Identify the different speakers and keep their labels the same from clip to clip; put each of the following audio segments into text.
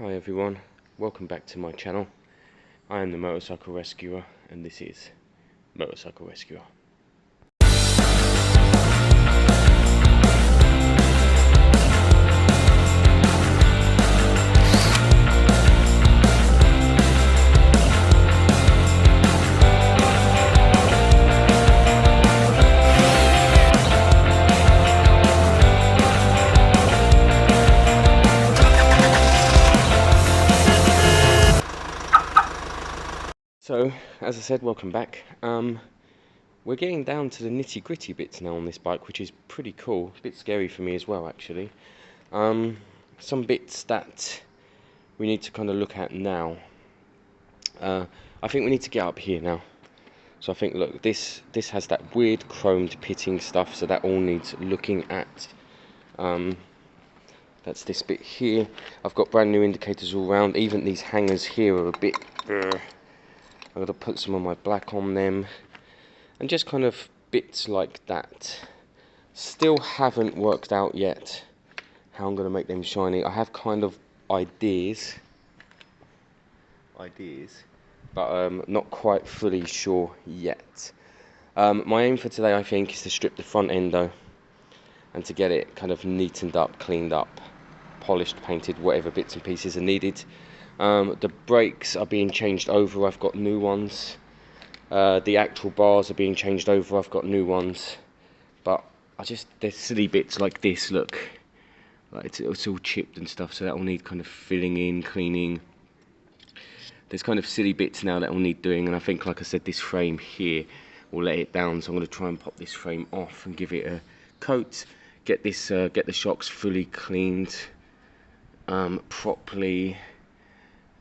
Speaker 1: Hi everyone, welcome back to my channel. I am the Motorcycle Rescuer and this is Motorcycle Rescuer. So, as I said, welcome back. We're getting down to the nitty-gritty bits now on this bike, which is pretty cool. A bit scary for me as well, actually. Some bits that we need to kind of look at now. I think we need to get up here now. So I think, look, this has that weird chromed pitting stuff, so that all needs looking at. That's this bit here. I've got brand new indicators all around. Even these hangers here are a bit. I've got to put some of my black on them, and just kind of bits like that. Still haven't worked out yet how I'm going to make them shiny. I have kind of ideas, but not quite fully sure yet. My aim for today, I think, is to strip the front endo and to get it kind of neatened up, cleaned up, polished, painted, whatever bits and pieces are needed. The brakes are being changed over, I've got new ones. The actual bars are being changed over, I've got new ones. But there's silly bits like this, look. Like it's all chipped and stuff, so that will need kind of filling in, cleaning. There's kind of silly bits now that will need doing, and I think, like I said, this frame here will let it down, so I'm going to try and pop this frame off and give it a coat. Get the shocks fully cleaned properly,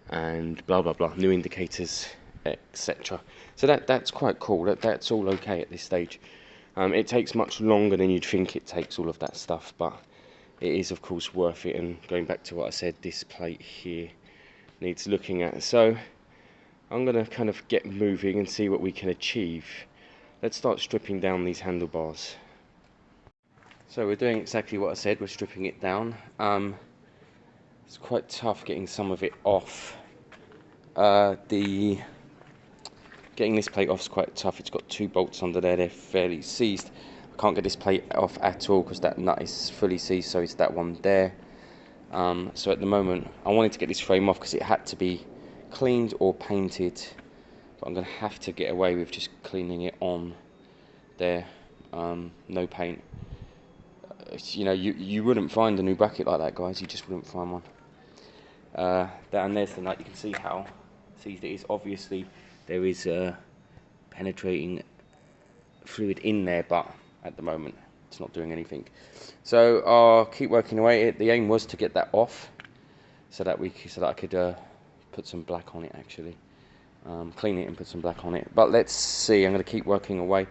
Speaker 1: and blah blah blah, new indicators, etc. So that's quite cool. That's all okay at this stage. It takes much longer than you'd think it takes, all of that stuff, but it is of course worth it. And going back to what I said, this plate here needs looking at, so I'm gonna kind of get moving and see what we can achieve. Let's start stripping down these handlebars. So we're doing exactly what I said, we're stripping it down. It's quite tough getting some of it off. Getting this plate off is quite tough. It's got two bolts under there, they're fairly seized. I can't get this plate off at all because that nut is fully seized, so it's that one there. So at the moment, I wanted to get this frame off because it had to be cleaned or painted, but I'm going to have to get away with just cleaning it on there. No paint. You know, you wouldn't find a new bracket like that, guys. You just wouldn't find one. And there's the nut. You can see how seized it is. Obviously, there is penetrating fluid in there, but at the moment, it's not doing anything. So I'll keep working away. The aim was to get that off, so that I could put some black on it. Actually, clean it and put some black on it. But let's see. I'm going to keep working away.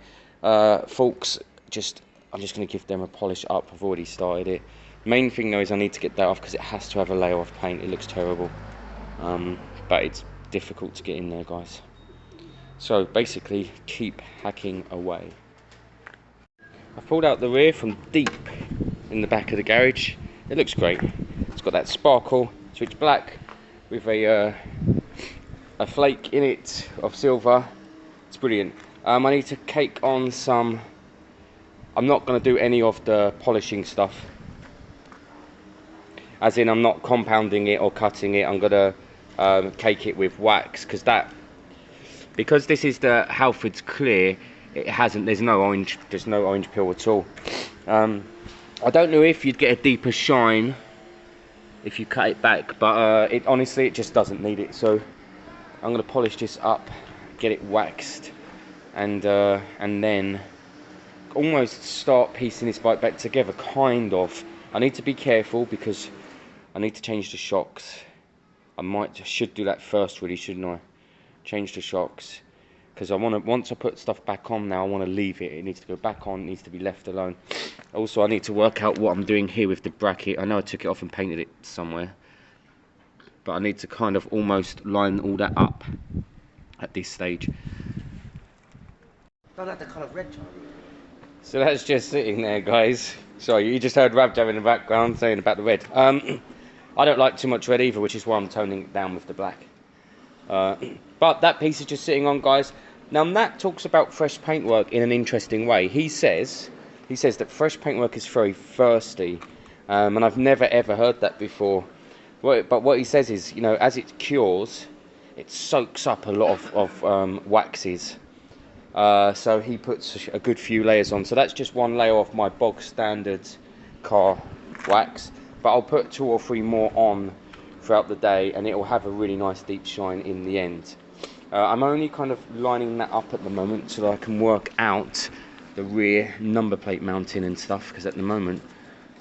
Speaker 1: Forks, I'm just going to give them a polish up. I've already started it. Main thing though is I need to get that off because it has to have a layer of paint. It looks terrible, but it's difficult to get in there, guys. So basically, keep hacking away. I've pulled out the rear from deep in the back of the garage. It looks great. It's got that sparkle, switch black with a flake in it of silver. It's brilliant. I need to cake on some. I'm not going to do any of the polishing stuff, as in I'm not compounding it or cutting it. I'm going to cake it with wax, because this is the Halford's clear. There's no orange peel at all. I don't know if you'd get a deeper shine if you cut it back, but honestly it just doesn't need it. So I'm going to polish this up, get it waxed, and then almost start piecing this bike back together, kind of. I need to be careful because I need to change the shocks. I should do that first, really, shouldn't I? Change the shocks, because once I put stuff back on now, I want to leave it. It needs to go back on, it needs to be left alone. Also, I need to work out what I'm doing here with the bracket. I know I took it off and painted it somewhere, but I need to kind of almost line all that up at this stage.
Speaker 2: Don't have the colour red, Charlie.
Speaker 1: So that's just sitting there, guys. Sorry, you just heard Rav Jam in the background saying about the red. I don't like too much red either, which is why I'm toning it down with the black. But that piece is just sitting on, guys. Now Nat talks about fresh paintwork in an interesting way. He says that fresh paintwork is very thirsty, and I've never ever heard that before. But what he says is, you know, as it cures, it soaks up a lot of waxes. So he puts a good few layers on. So that's just one layer of my bog standard car wax, but I'll put 2 or 3 more on throughout the day, and it will have a really nice deep shine in the end. I'm only kind of lining that up at the moment so that I can work out the rear number plate mounting and stuff, because at the moment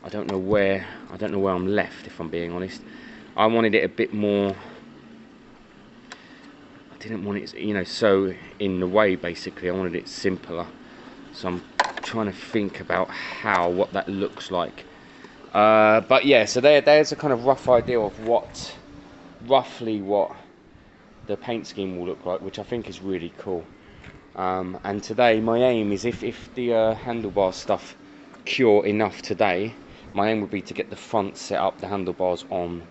Speaker 1: I don't know where I'm left, if I'm being honest. I wanted it a bit more, I didn't want it, you know, so in the way. Basically I wanted it simpler, so I'm trying to think about what that looks like. But yeah, so there's a kind of rough idea of roughly what the paint scheme will look like, which I think is really cool. And today my aim is, if the handlebar stuff cure enough today, my aim would be to get the front set up, the handlebars on,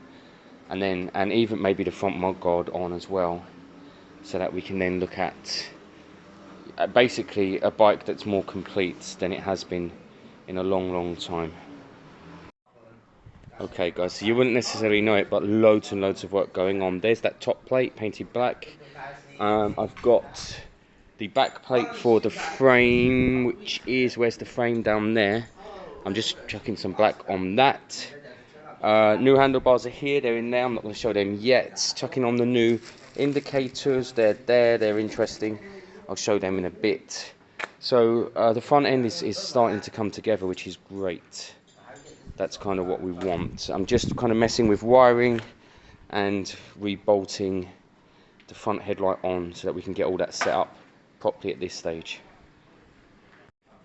Speaker 1: and even maybe the front mudguard on as well, so that we can then look at basically a bike that's more complete than it has been in a long time. Okay guys, so you wouldn't necessarily know it, but loads and loads of work going on. There's that top plate painted black. I've got the back plate for the frame, which is, where's the frame? Down there. I'm just chucking some black on that. New handlebars are here, they're in there. I'm not going to show them yet. Chucking on the new indicators, they're interesting. I'll show them in a bit. So the front end is starting to come together, which is great. That's kind of what we want. I'm just kind of messing with wiring and rebolting the front headlight on so that we can get all that set up properly at this stage.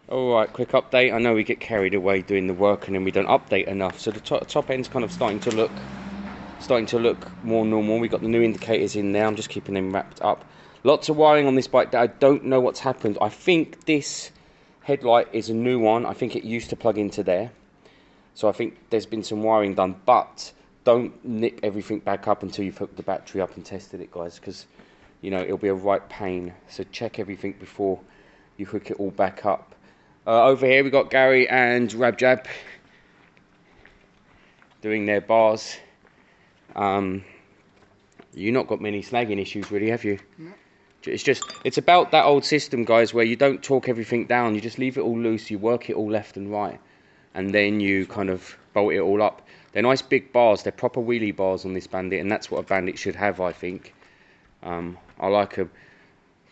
Speaker 1: Alright, quick update. I know we get carried away doing the work and then we don't update enough. So the top end's kind of starting to look more normal. We got the new indicators in there. I'm just keeping them wrapped up. Lots of wiring on this bike that I don't know what's happened. I think this headlight is a new one. I think it used to plug into there. So I think there's been some wiring done, but don't nick everything back up until you've hooked the battery up and tested it, guys, because, you know, it'll be a right pain. So check everything before you hook it all back up. Over here we got Gary and Rabjab doing their bars. You not got many snagging issues really, have you? No. It's about that old system, guys, where you don't torque everything down, you just leave it all loose, you work it all left and right, and then you kind of bolt it all up. They're nice big bars, they're proper wheelie bars on this Bandit, and that's what a Bandit should have, I think. I like them.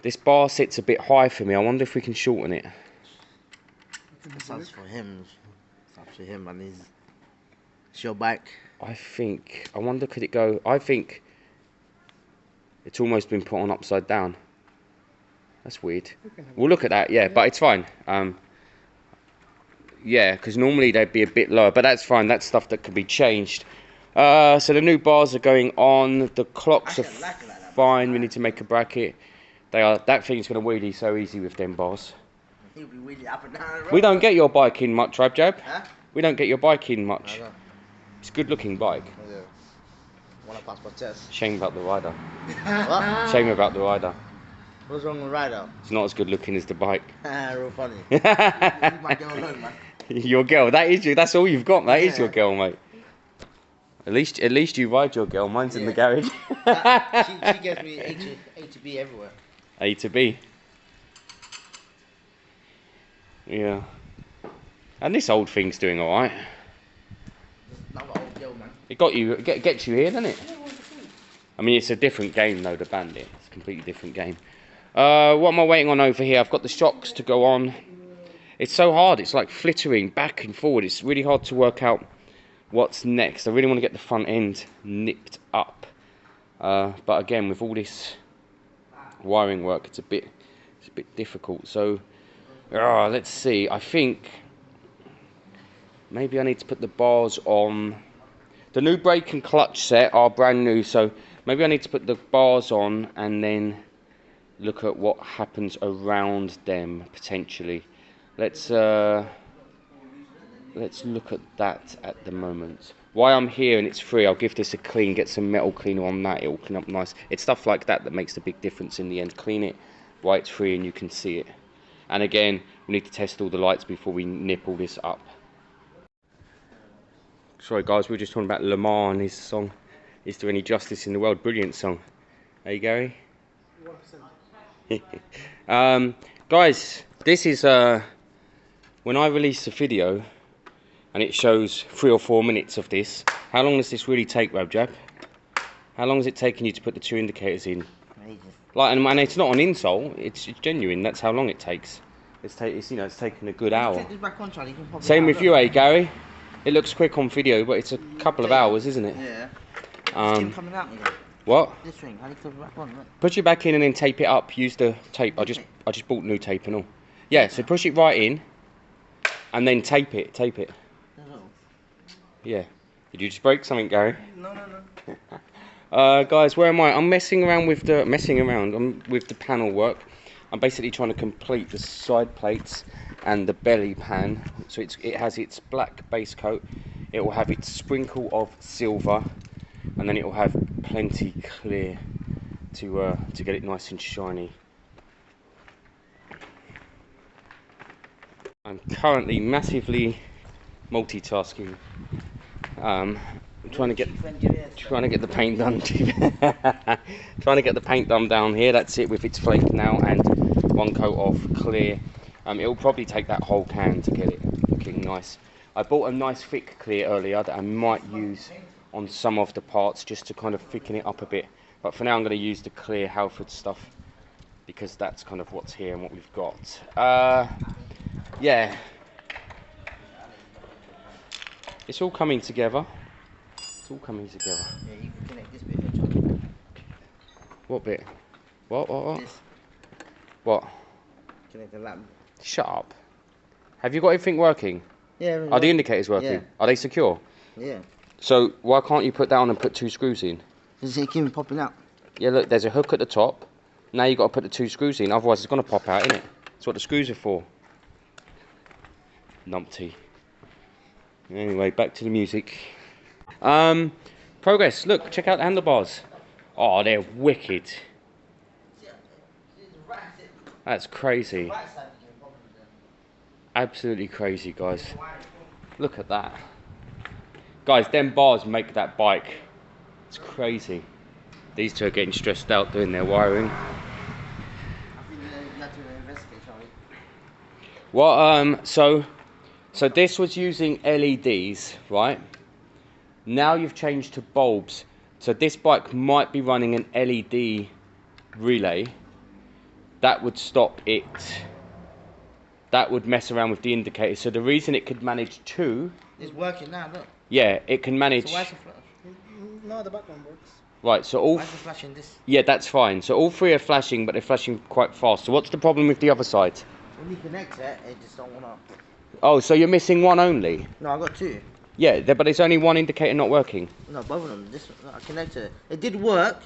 Speaker 1: This bar sits a bit high for me. I wonder if we can shorten it.
Speaker 2: That's for him. It's up to him and it's your bike.
Speaker 1: I wonder, could it go? I think it's almost been put on upside down. That's weird. We'll look at that, yeah, but it's fine. Yeah, because normally they'd be a bit lower, but that's fine. That's stuff that can be changed. So the new bars are going on. The clocks are fine. We need to make a bracket. That thing's going to wheelie so easy with them bars.
Speaker 2: He'll be wheelie up and down the road.
Speaker 1: We don't get your bike in much, Rabjab.
Speaker 2: Huh?
Speaker 1: We don't get your bike in much. It's a good looking bike.
Speaker 2: Yeah. Wanna pass my test?
Speaker 1: Shame about the rider.
Speaker 2: What?
Speaker 1: Shame about the rider.
Speaker 2: What's wrong with rider?
Speaker 1: It's not as good looking as the bike.
Speaker 2: Real funny. Leave my girl alone, man.
Speaker 1: Your girl, that is you. That's all you've got. That is your girl, mate. At least you ride your girl. Mine's in the garage.
Speaker 2: she gets me A to B everywhere.
Speaker 1: A to B. Yeah. And this old thing's doing all right.
Speaker 2: Another old girl, man.
Speaker 1: It gets you here, doesn't it? I mean, it's a different game though, the Bandit. It's a completely different game. What am I waiting on over here? I've got the shocks to go on. It's so hard. It's like flittering back and forward. It's really hard to work out what's next. I really want to get the front end nipped up. But again, with all this wiring work, it's a bit difficult. So, let's see. I think maybe I need to put the bars on. The new brake and clutch set are brand new, so maybe I need to put the bars on and then look at what happens around them potentially. Let's look at that at the moment. Why I'm here and it's free, I'll give this a clean, get some metal cleaner on that, it'll clean up nice. It's stuff like that that makes the big difference in the end. Clean it while it's free and you can see it. And again, we need to test all the lights before we nip all this up. Sorry guys, we were just talking about Lamar and his song, Is There Any Justice in the World? Brilliant song. Hey Gary? 100%. Guys, this is when I release a video and it shows 3 or 4 minutes of this. How long does this really take, Rabjab? How long is it taking you to put the 2 indicators in?
Speaker 2: Ages.
Speaker 1: Like, and it's not an insult. It's genuine. That's how long it takes. It's taken a good hour.
Speaker 2: Take this back on, Charlie. You can pop it
Speaker 1: Same
Speaker 2: out,
Speaker 1: with
Speaker 2: look.
Speaker 1: you, Gary? It looks quick on video, but it's a couple of hours, isn't it?
Speaker 2: Yeah. This thing coming out again.
Speaker 1: What?
Speaker 2: This ring. How do you put it back on? Look.
Speaker 1: Push it back in and then tape it up. Use the tape. I just bought new tape and all. Yeah. So push it right in, and then tape it. Tape it. Yeah. Did you just break something, Gary?
Speaker 2: No, no, no.
Speaker 1: Guys, where am I? I'm messing around with the panel work. I'm basically trying to complete the side plates and the belly pan. So it has its black base coat. It will have its sprinkle of silver, and then it will have plenty clear to get it nice and shiny. I'm currently massively multitasking. Trying to get the paint done. Trying to get the paint done down here. That's it, with its flake now and 1 coat of clear. It will probably take that whole can to get it looking nice. I bought a nice thick clear earlier that I might use on some of the parts just to kind of thicken it up a bit. But for now, I'm going to use the clear Halford stuff because that's kind of what's here and what we've got. Yeah. It's all coming together. It's all coming together.
Speaker 2: Yeah, you can connect this bit here, Charlie.
Speaker 1: What bit? What?
Speaker 2: This.
Speaker 1: What?
Speaker 2: Connect the lamp.
Speaker 1: Shut up. Have you got everything working?
Speaker 2: Yeah.
Speaker 1: Are the indicators working?
Speaker 2: Yeah.
Speaker 1: Are they secure?
Speaker 2: Yeah.
Speaker 1: So why can't you put that on and put 2 screws in?
Speaker 2: Does it keep popping out?
Speaker 1: Yeah, look, there's a hook at the top. Now you've got to put the 2 screws in, otherwise it's going to pop out, innit? That's what the screws are for. Numpty. Anyway, back to the music. Progress. Look, check out the handlebars. Oh, they're wicked. That's crazy. Absolutely crazy, guys. Look at that. Guys, them bars make that bike. It's crazy. These two are getting stressed out doing their wiring.
Speaker 2: I think you have to investigate, Charlie.
Speaker 1: What? So this was using LEDs, right? Now you've changed to bulbs. So this bike might be running an LED relay. That would stop it. That would mess around with the indicator. So the reason it could manage 2.
Speaker 2: It's working now, look.
Speaker 1: Yeah, it can manage.
Speaker 2: So why is it flash?
Speaker 3: No, the back one works.
Speaker 1: Right, so all.
Speaker 2: Why is it flashing this?
Speaker 1: Yeah, that's fine. So all 3 are flashing, but they're flashing quite fast. So what's the problem with the other side?
Speaker 2: When you connect it, it just don't wanna.
Speaker 1: Oh, so you're missing one only?
Speaker 2: No, I got 2.
Speaker 1: Yeah, but there's only one indicator not working.
Speaker 2: No, both of them. This I connected it. It did work.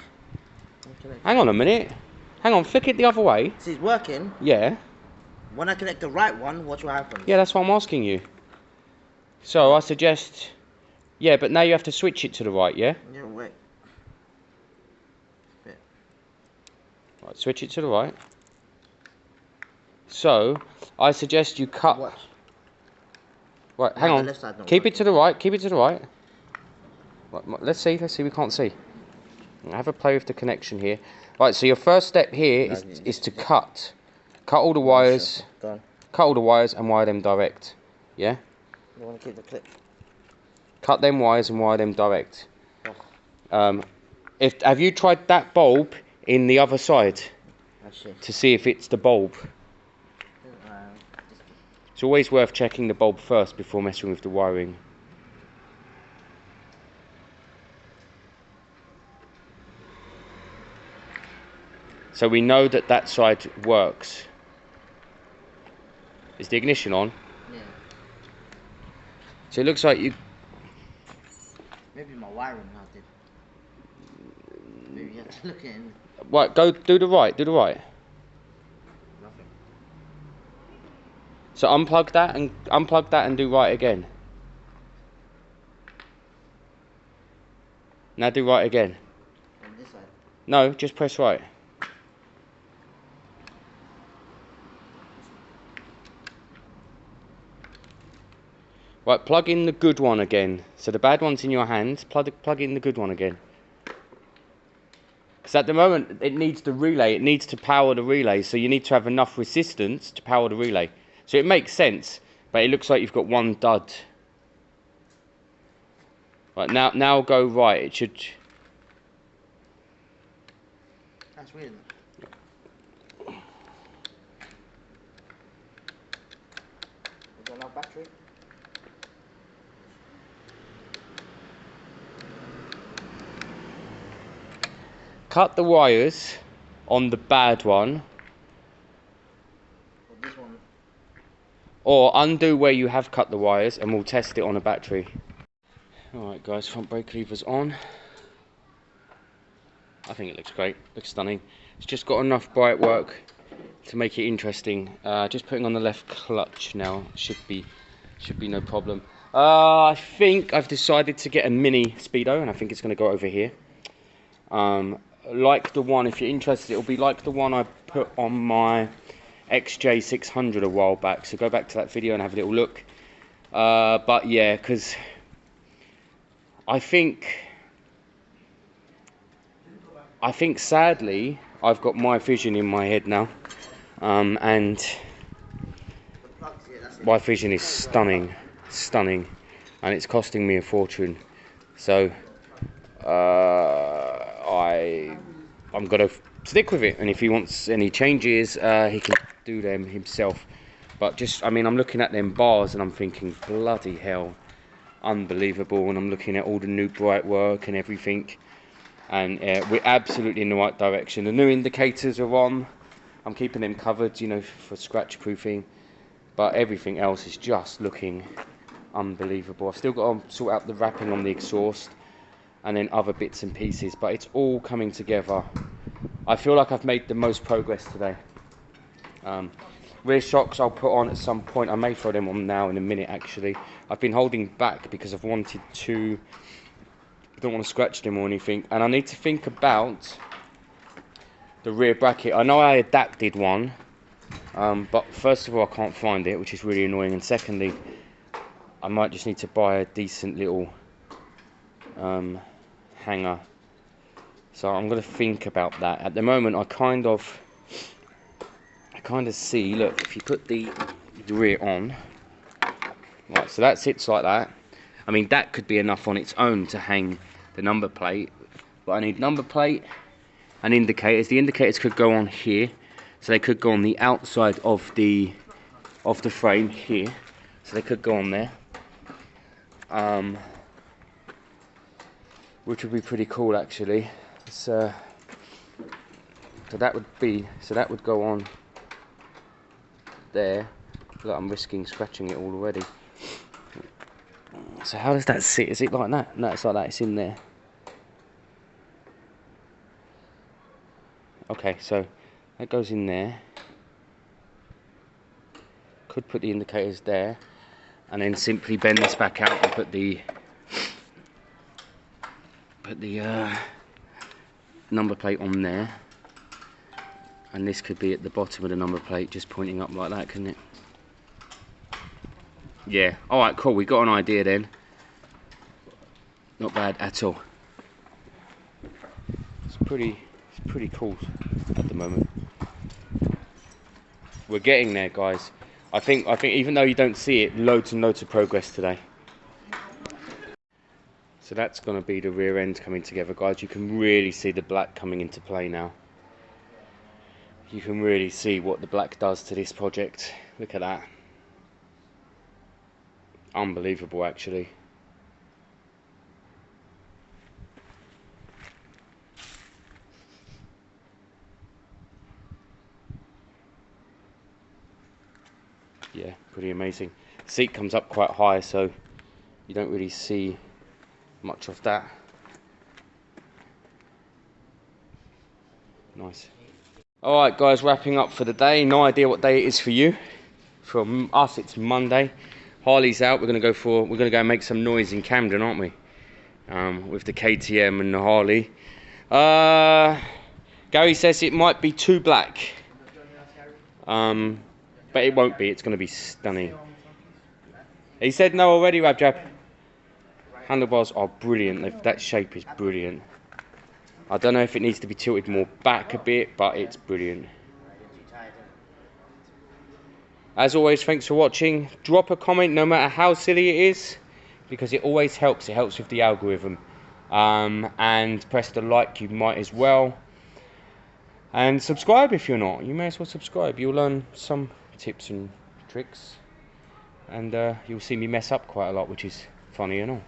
Speaker 1: Hang on a minute. Hang on, flick it the other way.
Speaker 2: See, it's working.
Speaker 1: Yeah.
Speaker 2: When I connect the right one, watch what happens.
Speaker 1: Yeah, that's what I'm asking you. So I suggest. Yeah, but now you have to switch it to the right, yeah?
Speaker 2: Yeah, wait.
Speaker 1: Right, switch it to the right. So I suggest you cut.
Speaker 2: Watch.
Speaker 1: Right,
Speaker 2: No,
Speaker 1: hang
Speaker 2: the
Speaker 1: on.
Speaker 2: left side don't
Speaker 1: Keep
Speaker 2: work.
Speaker 1: it to the right. Keep it to the right. Right, let's see. We can't see. Have a play with the connection here. Right, so your first step here is to cut all the wires.
Speaker 2: Done.
Speaker 1: Cut all the wires and wire them direct. Yeah.
Speaker 2: You want to keep the clip?
Speaker 1: Cut them wires and wire them direct. Have you tried that bulb in the other side
Speaker 2: Actually.
Speaker 1: to see if it's the bulb? It's always worth checking the bulb first before messing with the wiring. So we know that that side works. Is the ignition on?
Speaker 2: Yeah.
Speaker 1: So it looks like you.
Speaker 2: Maybe my wiring melted. Maybe you have to look at it.
Speaker 1: Right, go do the right. Do the right.
Speaker 2: Nothing.
Speaker 1: So unplug that and do right again. Now do right again.
Speaker 2: On this side.
Speaker 1: No, just press right. Right, plug in the good one again. So the bad one's in your hand. Plug in the good one again. Because at the moment, it needs the relay. It needs to power the relay. So you need to have enough resistance to power the relay. So it makes sense. But it looks like you've got one dud. Right, now go right. It should...
Speaker 2: That's weird. Is there enough battery?
Speaker 1: Cut the wires on the bad one.
Speaker 2: Or this one?
Speaker 1: Or undo where you have cut the wires and we'll test it on a battery. Alright guys, front brake lever's on. I think it looks great, looks stunning. It's just got enough bright work to make it interesting. Just putting on the left clutch now, should be no problem. I think I've decided to get a mini speedo and I think it's going to go over here. Like the one, if you're interested, it'll be like the one I put on my zl600 a while back, so go back to that video and have a little look. But yeah, because I think sadly I've got my vision in my head now, and my vision is stunning, and it's costing me a fortune. So I'm gonna stick with it, and if he wants any changes, he can do them himself. But just, I mean, I'm looking at them bars and I'm thinking, bloody hell, unbelievable. And I'm looking at all the new bright work and everything, and we're absolutely in the right direction. The new indicators are on. I'm keeping them covered, you know, for scratch proofing, but everything else is just looking unbelievable. I've still got to sort out the wrapping on the exhaust and then other bits and pieces, but it's all coming together. I feel like I've made the most progress today. Rear shocks I'll put on at some point. I may throw them on now in a minute actually. I've been holding back because I've wanted to, I don't want to scratch them or anything, and I need to think about the rear bracket. I know I adapted one, but first of all I can't find it, which is really annoying, and secondly I might just need to buy a decent little hanger. So I'm going to think about that. At the moment I kind of see, look, if you put the rear on, right, so that sits like that. I mean, that could be enough on its own to hang the number plate, but I need number plate and indicators. The indicators could go on here, so they could go on the outside of the frame here, so they could go on there, which would be pretty cool actually. So that would go on there. Look, I'm risking scratching it all already. So how does that sit? Is it like that? No, it's like that. It's in there. Okay, so that goes in there. Could put the indicators there, and then simply bend this back out and put the number plate on there. And this could be at the bottom of the number plate, just pointing up like that, couldn't it? Yeah. All right, cool. We got an idea then. Not bad at all. It's pretty cool at the moment. We're getting there, guys. I think even though you don't see it, loads and loads of progress today. So that's going to be the rear end coming together, guys. You can really see the black coming into play now. You can really see what the black does to this project. Look at that. Unbelievable, actually. Yeah, pretty amazing. The seat comes up quite high, so you don't really see much of that. Nice. Alright guys, wrapping up for the day. No idea what day it is for you. From us it's Monday. Harley's out. We're gonna go and make some noise in Camden, aren't we? with the KTM and the Harley. Gary says it might be too black, but it won't be. It's going to be stunning. He said no already, Rabjab. Handlebars are brilliant. That shape is brilliant. I don't know if it needs to be tilted more back a bit, but it's brilliant. As always, thanks for watching. Drop a comment no matter how silly it is, because it always helps. It helps with the algorithm. And press the like, you might as well. And subscribe if you're not. You may as well subscribe. You'll learn some tips and tricks. And you'll see me mess up quite a lot, which is funny and all.